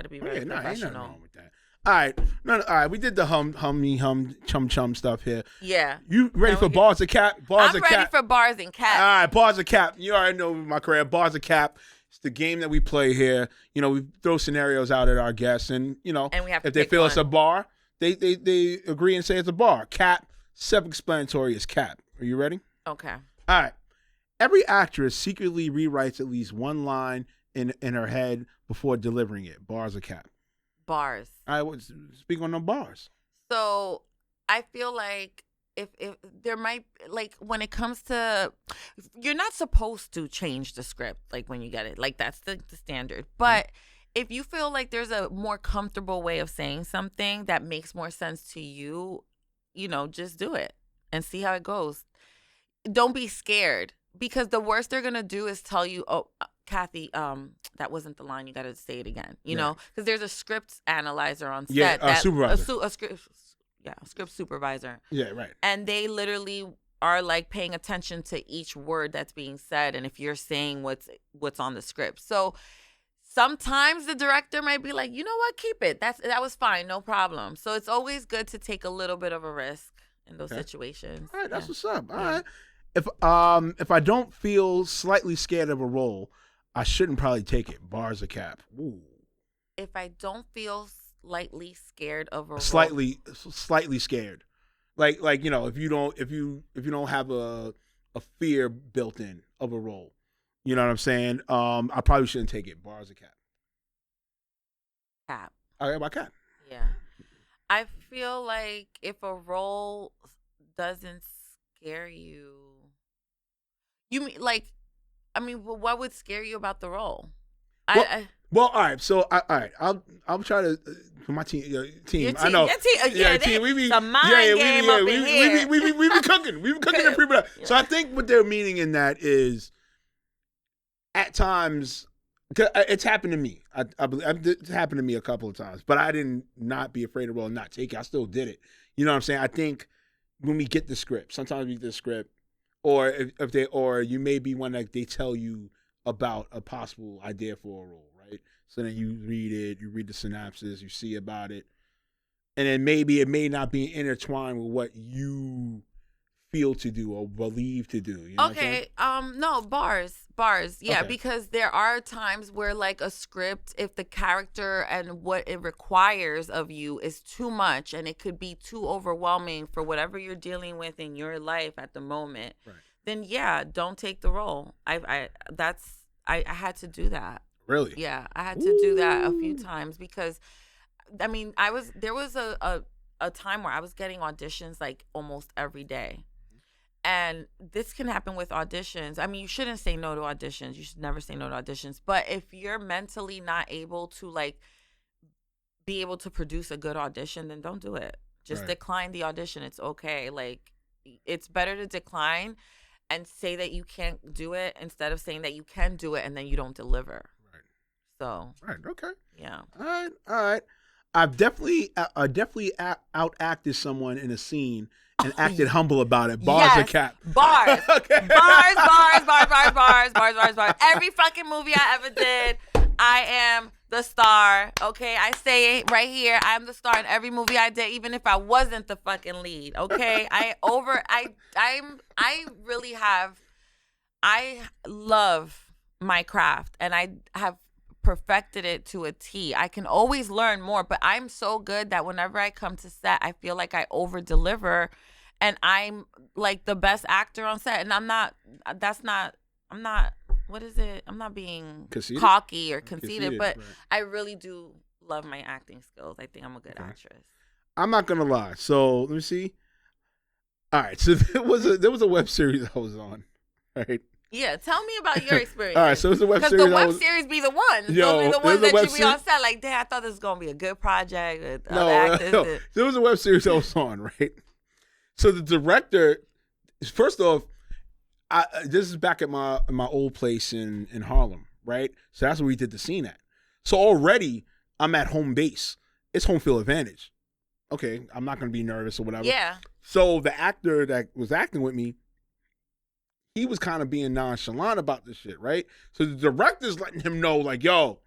Got to be Oh, very yeah, no, ain't nothing professional. wrong with that. All right, all right. We did the hum chum stuff here. Yeah. You ready for bars of cap? Bars I'm of ready cap. for bars and cap. All right, bars of cap. You already know my career. Bars of cap. It's the game that we play here. You know, we throw scenarios out at our guests, and you know, And we have to if they pick feel one. it's a bar, they agree and say it's a bar. Cap, self-explanatory is cap. Are you ready? Okay. All right. Every actress secretly rewrites at least one line in her head before delivering it. Bars of cap. Bars. I was speaking on no bars. So I feel like if there might, like, when it comes to, you're not supposed to change the script like when you get it, like that's the standard, but if you feel like there's a more comfortable way of saying something that makes more sense to you, you know, just do it and see how it goes. Don't be scared, because the worst they're gonna do is tell you, oh, Kathy, that wasn't the line, you gotta say it again, you know, because there's a script analyzer on set. Yeah, that supervisor. A script supervisor. Yeah, right. And they literally are like paying attention to each word that's being said, and if you're saying what's on the script. So sometimes the director might be like, you know what, keep it. That was fine, no problem. So it's always good to take a little bit of a risk in those situations. All right, that's what's up. All right. If I don't feel slightly scared of a role, I shouldn't probably take it. Bars of cap. Ooh. If I don't feel slightly scared of a role. Slightly scared. Like you know, if you don't have a fear built in of a role. You know what I'm saying? I probably shouldn't take it. Bars of cap. Cap. All right, about cap. Yeah. I feel like if a role doesn't scare you, what would scare you about the role? Well, all right. So, all right. I'll try to for my team. Your I know. Your team. We be the mind game up in here. We be cooking. We be cooking in pre-production. So I think what they're meaning in that is, at times, it's happened to me. I believe it's happened to me a couple of times, but I didn't not be afraid of role and not take it. I still did it. You know what I'm saying? I think when we get the script, sometimes we get the script, or or you may be one that they tell you about a possible idea for a role, right? So then you read it, you read the synopsis, you see about it, and then maybe it may not be intertwined with what you feel to do or believe to do. You know okay, no, bars, yeah, okay. Because there are times where, like, a script, if the character and what it requires of you is too much, and it could be too overwhelming for whatever you're dealing with in your life at the moment, right. Then yeah, don't take the role. I had to do that. Really? Yeah, I had to do that a few times, because I mean, there was a time where I was getting auditions like almost every day. And this can happen with auditions. I mean, you shouldn't say no to auditions. You should never say no to auditions. But if you're mentally not able to, like, be able to produce a good audition, then don't do it. Just decline the audition. It's okay. Like, it's better to decline and say that you can't do it instead of saying that you can do it and then you don't deliver. Right. So. Right. Okay. Yeah. All right. I've definitely outacted someone in a scene and acted humble about it. Bars or cap? Bars. Okay. Bars. Every fucking movie I ever did, I am the star. Okay, I say it right here. I'm the star in every movie I did, even if I wasn't the fucking lead. Okay, I love my craft, and I have perfected it to a T. I can always learn more, but I'm so good that whenever I come to set, I feel like I over deliver, and I'm like the best actor on set. And I'm not what is it? I'm not being cocky or conceited, but right. I really do love my acting skills. I think I'm a good actress. I'm not gonna lie. So let me see. All right. So there was a web series I was on, right? Yeah, tell me about your experience. All right, so it's a web series. Because the web series be the ones. Those be the ones that you be on set like, damn, I thought this was going to be a good project with other actors. No. There was a web series I was on, right? So the director, first off, this is back at my old place in Harlem, right? So that's where we did the scene at. So already, I'm at home base. It's home field advantage. Okay, I'm not going to be nervous or whatever. Yeah. So the actor that was acting with me, he was kind of being nonchalant about this shit, right? So the director's letting him know, like, yo,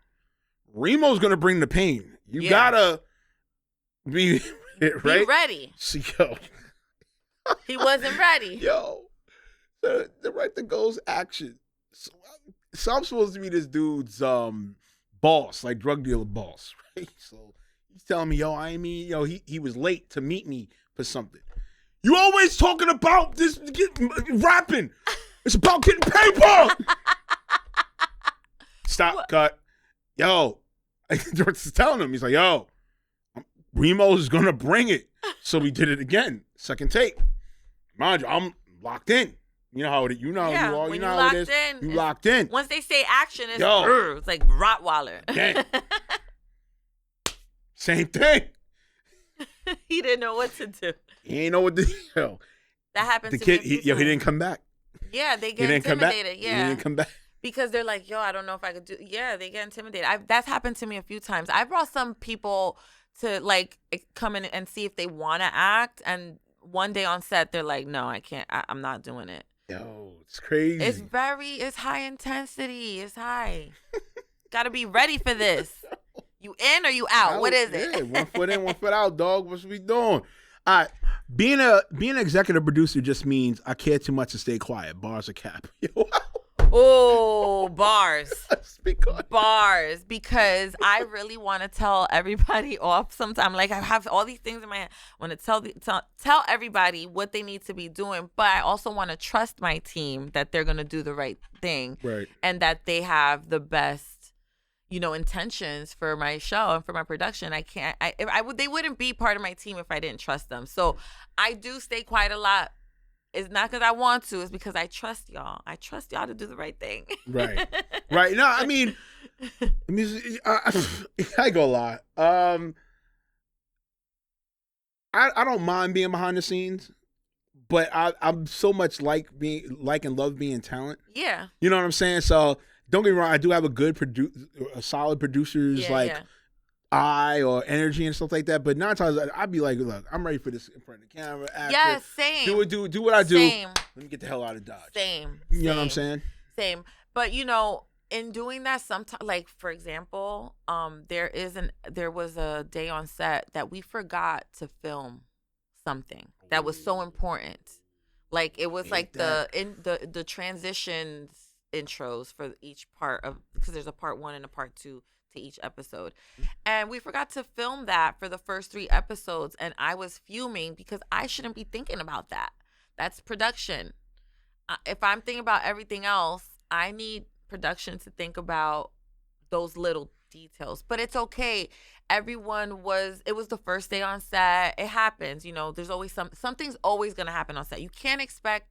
Remo's gonna bring the pain. You Yeah. gotta be right. Be ready. So, yo, He wasn't ready. yo, the right that goes action. So I'm supposed to be this dude's boss, like drug dealer boss, right? So he's telling me, he was late to meet me for something. You always talking about this rapping. It's about getting paper. Stop, What? cut. Yo, Director's telling him, he's like, yo, Remo's gonna bring it. So we did it again. Second take. Mind you, I'm locked in. You know how it, you know Yeah, you are. when You know you how it locked is. in, You locked in. Once they say action, it's, Yo. it's like Rottweiler. Gang. Same thing. He didn't know what to do. He ain't know what to do. That happened The to kid, me. A few he times. didn't come back. Yeah, they He get didn't come back. intimidated. He Yeah. didn't come back. Because they're like, yo, I don't know if I could do. Yeah, they get intimidated. That's happened to me a few times. I brought some people to like come in and see if they want to act, and one day on set, they're like, no, I can't. I'm not doing it. Yo, it's crazy. It's high intensity. It's high. Got to be ready for this. You in or you out? What is it? Yeah, 1 foot in, 1 foot out, dog. What's we doing? All right. Being an executive producer just means I care too much to stay quiet. Bars or cap. Yo, Oh, bars. speak on. Bars, because I really want to tell everybody off sometime. Like, I have all these things in my head. I want to tell everybody what they need to be doing, but I also want to trust my team that they're going to do the right thing. Right. And that they have the best, intentions for my show and for my production. They wouldn't be part of my team if I didn't trust them. So I do stay quiet a lot. It's not because I want to. It's because I trust y'all. I trust y'all to do the right thing. Right. Right. No, I mean, I go a lot. I don't mind being behind the scenes, but I'm so much like and love being talent. Yeah. You know what I'm saying? So don't get me wrong. I do have a solid producer's eye or energy and stuff like that. But 9 times I'd be like, look, I'm ready for this in front of the camera. Yeah, same. Do what I do. Same. Let me get the hell out of Dodge. Same. You know what I'm saying? Same. But in doing that, sometimes, like for example, there was a day on set that we forgot to film something that was so important. Like it was like the transitions intros for each part of, because there's a part 1 and a part 2 to each episode, and we forgot to film that for the first 3 episodes, and I was fuming because I shouldn't be thinking about that. That's production. If I'm thinking about everything else, I need production to think about those little details. But it's okay. It was the first day on set. It happens. There's always something's always going to happen on set. You can't expect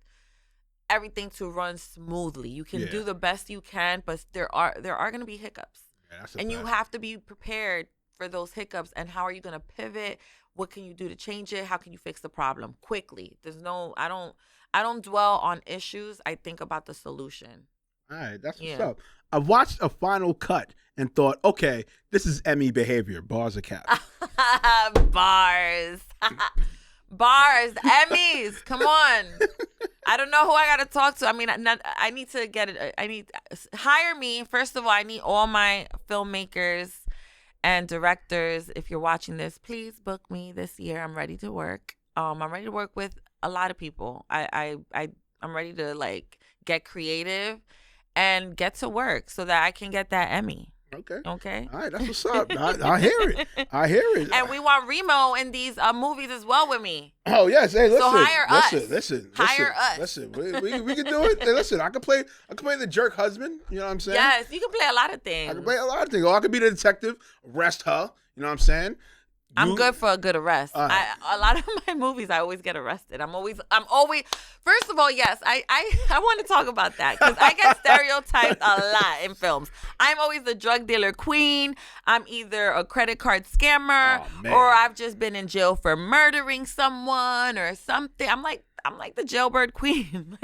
everything to run smoothly. You can do the best you can, but there are going to be hiccups. Yeah, and you have to be prepared for those hiccups. And how are you going to pivot? What can you do to change it? How can you fix the problem quickly? I don't dwell on issues. I think about the solution. All right, that's what's up. I watched a final cut and thought, okay, this is Emmy behavior. Bars or cap? Bars. Bars. Emmys. Come on. I don't know who I got to talk to. I mean, I need to get it. Hire me. First of all, I need all my filmmakers and directors. If you're watching this, please book me this year. I'm ready to work. I'm ready to work with a lot of people. I'm ready to get creative and get to work so that I can get that Emmy. Okay. All right, that's what's up. I hear it. And we want Remo in these movies as well with me. Oh yes, hey, listen. So hire us. Listen. Hire us. Listen, we can do it. Hey, listen, I can play the jerk husband. You know what I'm saying? Yes, you can play a lot of things. I can play a lot of things. Or I could be the detective, arrest her. You know what I'm saying? I'm good for a good arrest. A lot of my movies, I always get arrested. I'm always. First of all, yes, I want to talk about that because I get stereotyped a lot in films. I'm always the drug dealer queen. I'm either a credit card scammer or I've just been in jail for murdering someone or something. I'm like the jailbird queen.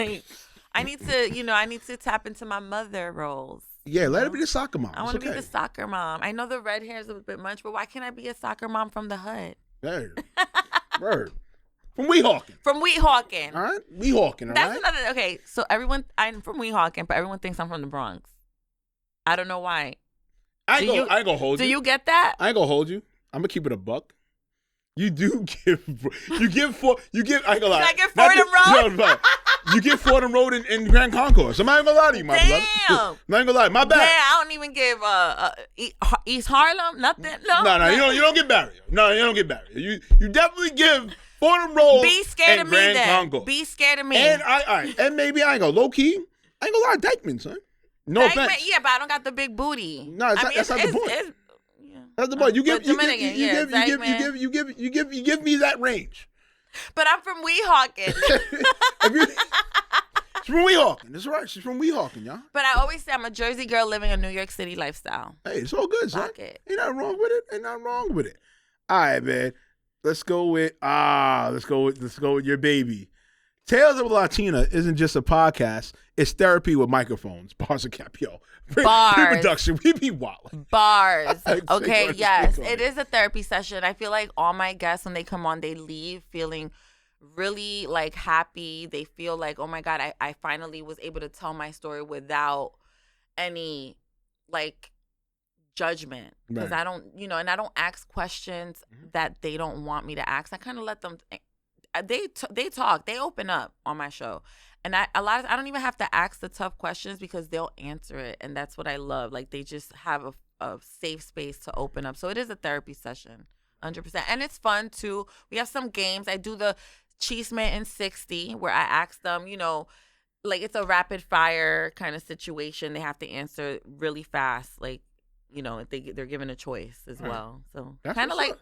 I need to tap into my mother roles. Yeah, let her be the soccer mom. I want to be the soccer mom. I know the red hair is a bit much, but why can't I be a soccer mom from the hood? Word. From Weehawken. From Weehawken. All right? Weehawken, all That's right? another, okay, so I'm from Weehawken, but everyone thinks I'm from the Bronx. I don't know why. I ain't gonna hold you. Do you get that? I ain't gonna hold you. I'm gonna keep it a buck. You do give. You give four. You give. I ain't gonna lie. I get Fordham Road. No. You get Fordham Road in Grand Concourse. I'm not even gonna lie to you, my beloved. Damn. I'm not even gonna lie. My bad. Yeah, I don't even give East Harlem nothing. No. You don't get barrier. No, you don't get barrier. You definitely give Fordham Road. Be scared and of me Grand then. Concourse. Be scared of me. And and maybe I ain't gonna low key. I ain't gonna lie, Dykeman, son. No offense. Yeah, but I don't got the big booty. No, that's not the point. That's the point. You give me that range. But I'm from Weehawken. She's from Weehawken. That's right. She's from Weehawken, y'all. But I always say I'm a Jersey girl living a New York City lifestyle. Hey, it's all good, son. Rock it. Ain't nothing wrong with it. All right, man. Let's go with your baby. Tales of a Latina isn't just a podcast. It's therapy with microphones. Bars of cap, yo. Bars. Pre-production. We be wilding. Bars. Okay, yes. It is a therapy session. I feel like all my guests, when they come on, they leave feeling really like happy. They feel like, oh my God, I finally was able to tell my story without any like judgment. Because I don't, and I don't ask questions that they don't want me to ask. I kind of let them, they talk, they open up on my show. And I don't even have to ask the tough questions because they'll answer it. And that's what I love. Like they just have a safe space to open up. So it is a therapy session, 100%. And it's fun too. We have some games. I do the Cheeseman in 60 where I ask them, like it's a rapid fire kind of situation. They have to answer really fast. Like, they're given a choice as well. So kind of like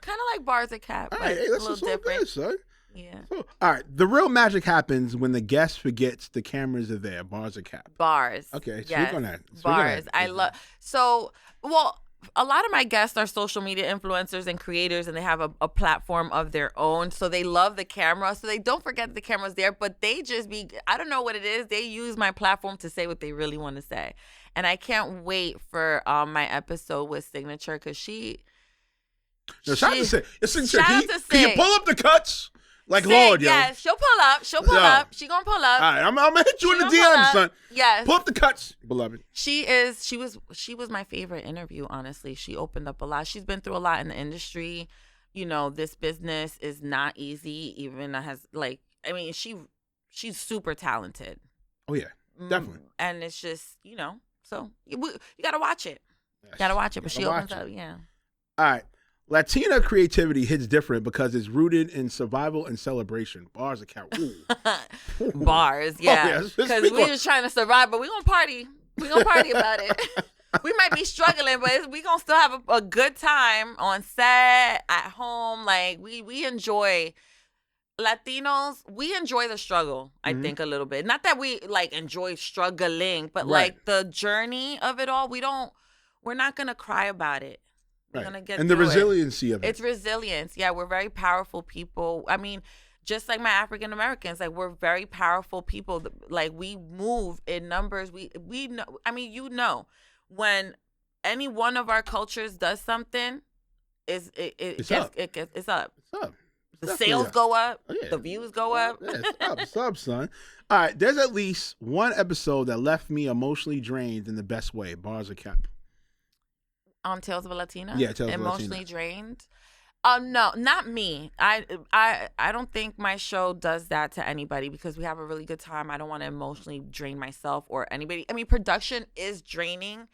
Bars of Cap. All like, right, hey, that's a little different. Good, son. Yeah. So, all right. The real magic happens when the guest forgets the cameras are there. Bars of Cap. Bars. Okay. Yes. Speak on that. Bars. I love. So, well, a lot of my guests are social media influencers and creators, and they have a platform of their own. So they love the camera. So they don't forget the camera's there, but they just I don't know what it is. They use my platform to say what they really want to say. And I can't wait for my episode with Signature because shout out to Sig. Shout out to Sig. Can you pull up the cuts? Like Sig, Lord, yo. Yes, she'll pull up. She gonna pull up. All right, I'm gonna hit you in the DM, son. Yes. Pull up the cuts, beloved. She was my favorite interview, honestly. She opened up a lot. She's been through a lot in the industry. This business is not easy, even she's super talented. Oh yeah, definitely. And it's just, so you gotta watch it. Yes. Gotta watch it, but she opens up, yeah. All right. Latina creativity hits different because it's rooted in survival and celebration. Bars of Cap. Bars, yeah. Because we're just trying to survive, but we're going to party. We're going to party about it. We might be struggling, but we're going to still have a good time on set, at home. Like, we enjoy, Latinos, we enjoy the struggle, I think, a little bit. Not that we, enjoy struggling, but, the journey of it all, we're not going to cry about it. Right. And the resiliency of it. It's resilience. Yeah, we're very powerful people. I mean, just like my African Americans, we're very powerful people. Like we move in numbers. We know. I mean, when any one of our cultures does something, it's up. It's up. The sales go up. Oh, yeah. The views go up. Yeah, it's up, son. All right, there's at least one episode that left me emotionally drained in the best way. Bars of Cap. On Tales of a Latina? Yeah, Tales of a Latina. Emotionally drained? No, not me. I don't think my show does that to anybody because we have a really good time. I don't want to emotionally drain myself or anybody. I mean, production is draining,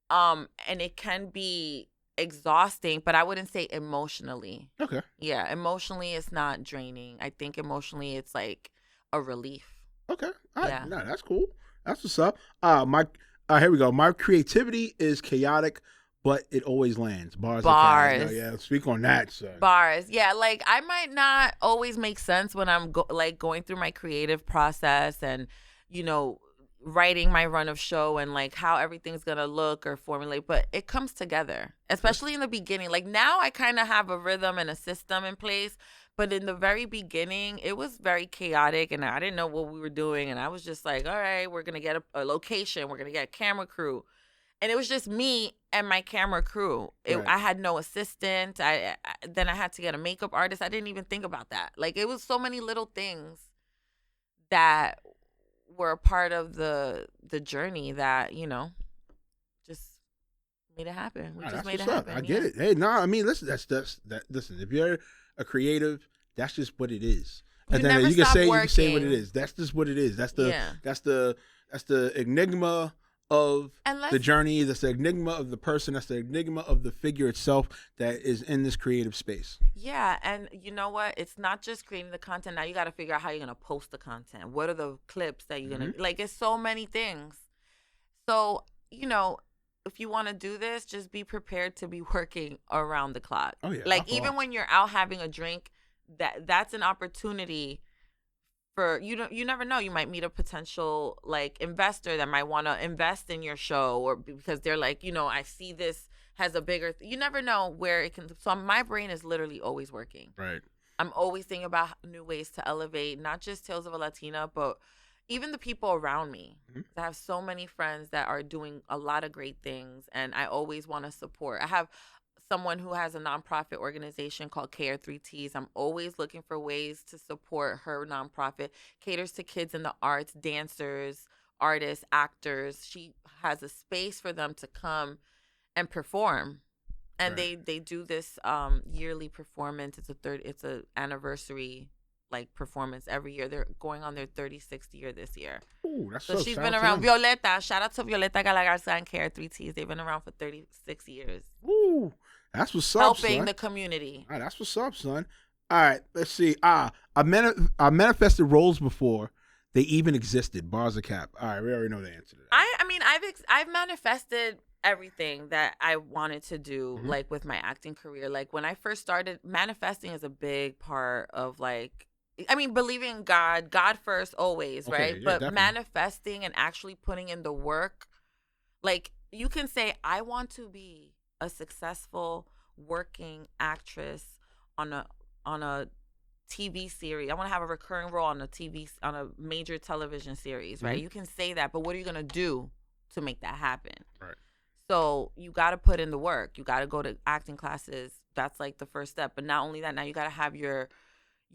and it can be exhausting, but I wouldn't say emotionally. Okay. Yeah, emotionally it's not draining. I think emotionally it's like a relief. Okay. All right. Yeah. No, that's cool. That's what's up. Here we go. My creativity is chaotic, but it always lands. Bars. Yeah, speak on that, sir. Bars. Yeah, I might not always make sense when I'm going through my creative process and, writing my run of show and how everything's going to look or formulate, but it comes together, especially in the beginning. Now I kind of have a rhythm and a system in place, but in the very beginning, it was very chaotic and I didn't know what we were doing. And I was just like, all right, we're going to get a location. We're going to get a camera crew. And it was just me and my camera crew. Right. I had no assistant. Then I had to get a makeup artist. I didn't even think about that. It was so many little things that were a part of the journey that, just Made it happen. We Nah, just that's made it what's up. happen. I get it. Hey, no, I mean, listen, listen, if you're a creative, that's just what it is. You And then never you can stop say working. what it is. That's just what it is. That's Yeah. the enigma of And the journey. That's the enigma of the person. That's the enigma of the figure itself that is in this creative space. Yeah, and you know what? It's not just creating the content. Now you got to figure out how you're gonna post the content. What are the clips that you're gonna like? It's so many things. So if you want to do this, just be prepared to be working around the clock. Oh yeah. Like even when you're out having a drink, that's an opportunity for you never know, you might meet a potential like investor that might want to invest in your show, or because they're like, I see this has a bigger you never know where it can. So my brain is literally always working. Right. I'm always thinking about new ways to elevate not just Tales of a Latina, but even the people around me. I have so many friends that are doing a lot of great things, and I always want to support. I have someone who has a nonprofit organization called Care3Ts. I'm always looking for ways to support her nonprofit. Caters to kids in the arts, dancers, artists, actors. She has a space for them to come and perform. And they do this yearly performance. It's a anniversary like performance every year. They're going on their 36th year this year. Ooh, that's so she's been around. Violeta, shout out to Violeta Galagarza and Care3Ts. They've been around for 36 years. Ooh, that's what's up, helping son. The community. All right, that's what's up, son. All right, let's see. I manifested roles before they even existed. Bars of Cap. All right, we already know the answer to that. I mean, I've manifested everything that I wanted to do, like with my acting career. Like when I first started, manifesting is a big part of like, I mean, believing God first always, right? Yeah, but definitely. manifesting and actually putting in the work, like you can say, I want to be a successful working actress on a TV series. I want to have a recurring role on a major television series, right? You can say that, but what are you going to do to make that happen? Right. So you got to put in the work. You got to go to acting classes. That's like the first step. But not only that, now you got to have your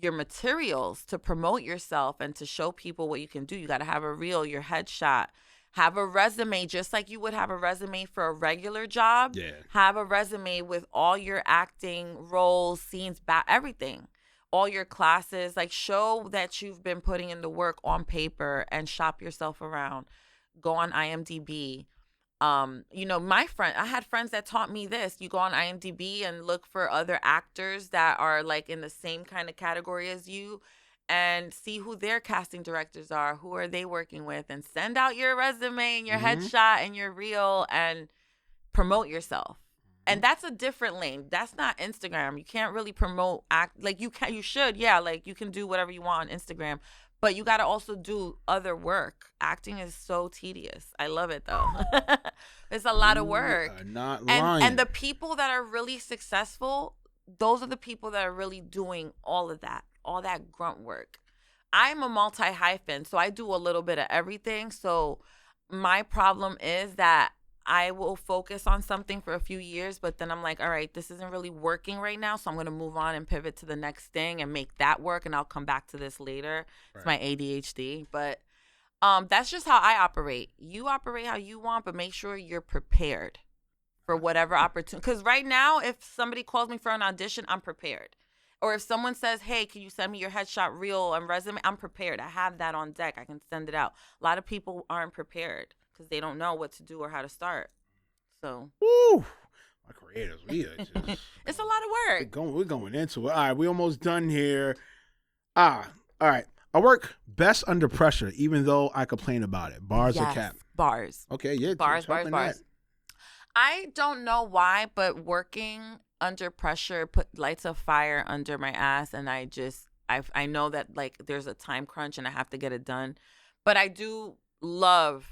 materials to promote yourself and to show people what you can do. You got to have a reel, your headshot, have a resume, just like you would have a resume for a regular job. Yeah. Have a resume with all your acting roles, scenes, everything, all your classes. Like show that you've been putting in the work on paper and shop yourself around. Go on IMDb. I had friends that taught me this. You go on IMDb and look for other actors that are like in the same kind of category as you and see who their casting directors are. Who are they working with? And send out your resume and your headshot and your reel and promote yourself. And that's a different lane. That's not Instagram. You can't really promote you should. Yeah. Like you can do whatever you want on Instagram. But you got to also do other work. Acting is so tedious. I love it, though. It's a lot of work. Not lying. And the people that are really successful, those are the people that are really doing all that grunt work. I'm a multi-hyphen, so I do a little bit of everything. So my problem is that I will focus on something for a few years, but then I'm like, all right, this isn't really working right now, so I'm going to move on and pivot to the next thing and make that work, and I'll come back to this later. Right. It's my ADHD, but that's just how I operate. You operate how you want, but make sure you're prepared for whatever opportunity. Because right now, if somebody calls me for an audition, I'm prepared. Or if someone says, hey, can you send me your headshot reel and resume? I'm prepared. I have that on deck. I can send it out. A lot of people aren't prepared because they don't know what to do or how to start. So, woo, my creators, it's a lot of work. We're going into it. All right, we almost done here. All right. I work best under pressure, even though I complain about it. Bars or cap? Bars. Okay, yeah. Bars. I don't know why, but working under pressure lights a fire under my ass, and I know that like there's a time crunch and I have to get it done. But I do love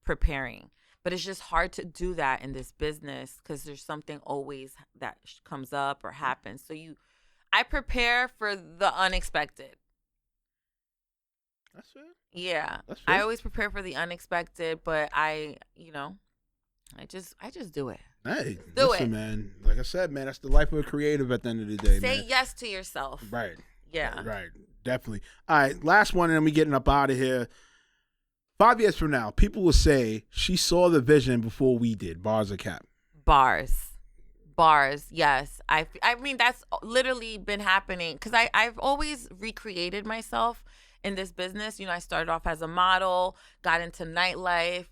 preparing. But it's just hard to do that in this business because there's something always that comes up or happens. So I prepare for the unexpected. That's fair. Yeah. That's fair. I always prepare for the unexpected, but I just do it. Hey, listen, man. Like I said, man, that's the life of a creative at the end of the day, man. Say yes to yourself. Right. Yeah. Right. Definitely. All right, last one, and then we getting up out of here. 5 years from now, people will say she saw the vision before we did. Bars or cap? Bars. Bars, yes. I mean, that's literally been happening because I've always recreated myself in this business. I started off as a model, got into nightlife,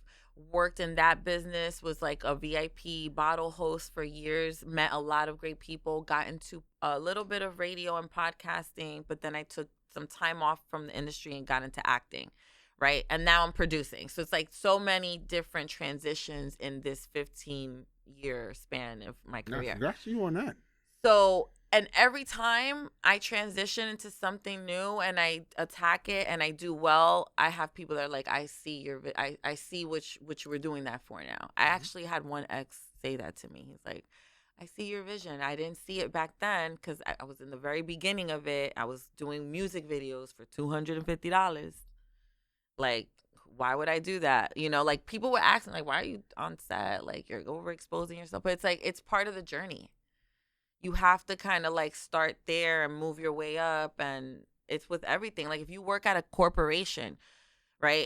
worked in that business, was like a VIP bottle host for years, met a lot of great people, got into a little bit of radio and podcasting, but then I took some time off from the industry and got into acting. Right. And now I'm producing. So it's like so many different transitions in this 15-year span of my Nah, career. congrats to you on that. So, and every time I transition into something new and I attack it and I do well, I have people that are like, I see I see what you were doing that for now. I actually had one ex say that to me. He's like, I see your vision. I didn't see it back then because I was in the very beginning of it. I was doing music videos for $250. Like, why would I do that? Like people were asking, like, why are you on set? Like, you're overexposing yourself. But it's like, it's part of the journey. You have to kind of like start there and move your way up. And it's with everything. Like, if you work at a corporation, right?